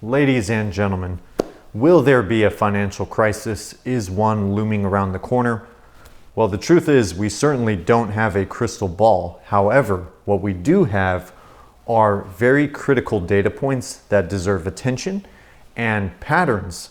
Ladies and gentlemen, will there be a financial crisis? Is one looming around the corner? Well, the truth is we certainly don't have a crystal ball. However, what we do have are very critical data points that deserve attention and patterns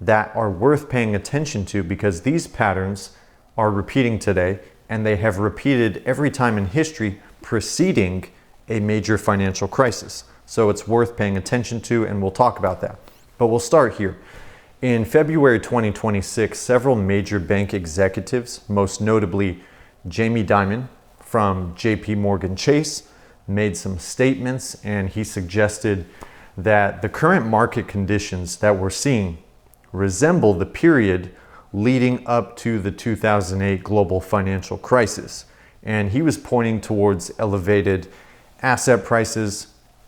that are worth paying attention to, because these patterns are repeating today and they have repeated every time in history preceding a major financial crisis. So it's worth paying attention to, and we'll talk about that. But we'll start here. In February 2026, several major bank executives, most notably Jamie Dimon from JP Morgan Chase, made some statements, and he suggested that the current market conditions that we're seeing resemble the period leading up to the 2008 global financial crisis. And he was pointing towards elevated asset prices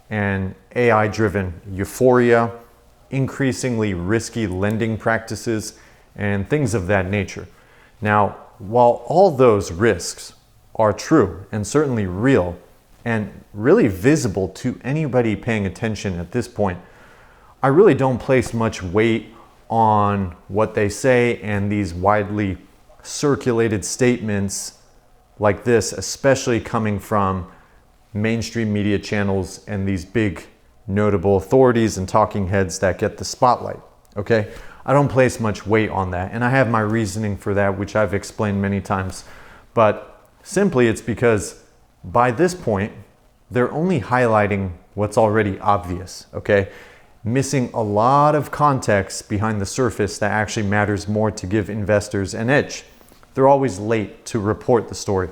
and AI-driven euphoria, increasingly risky lending practices, and things of that nature. Now, while all those risks are true and certainly real and really visible to anybody paying attention at this point, I really don't place much weight on what they say and these widely circulated statements like this, especially coming from mainstream media channels and these big notable authorities and talking heads that get the spotlight. Okay, I don't place much weight on that, and I have my reasoning for that, which I've explained many times. But simply it's because by this point they're only highlighting what's already obvious, okay, missing a lot of context behind the surface that actually matters more to give investors an edge. They're always late to report the story.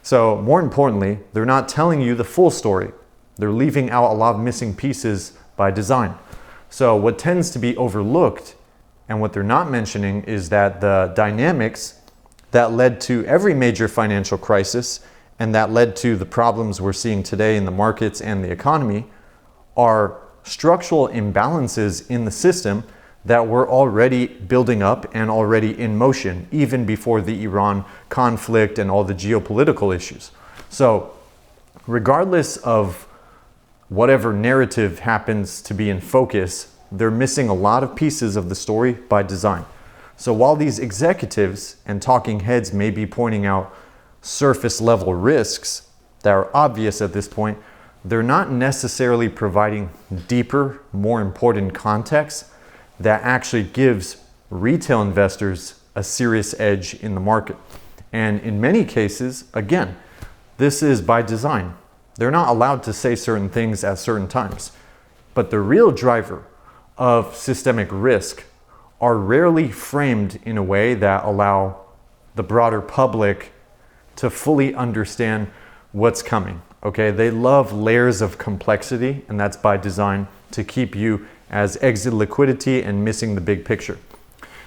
So more importantly, they're not telling you the full story. They're leaving out a lot of missing pieces by design. So what tends to be overlooked and what they're not mentioning is that the dynamics that led to every major financial crisis and that led to the problems we're seeing today in the markets and the economy are structural imbalances in the system that were already building up and already in motion, even before the Iran conflict and all the geopolitical issues. So regardless of whatever narrative happens to be in focus, they're missing a lot of pieces of the story by design. So while these executives and talking heads may be pointing out surface level risks that are obvious at this point, they're not necessarily providing deeper, more important context that actually gives retail investors a serious edge in the market. And in many cases, again, this is by design. They're not allowed to say certain things at certain times. But the real driver of systemic risk are rarely framed in a way that allow the broader public to fully understand what's coming. Okay, they love layers of complexity, and that's by design to keep you as exit liquidity and missing the big picture.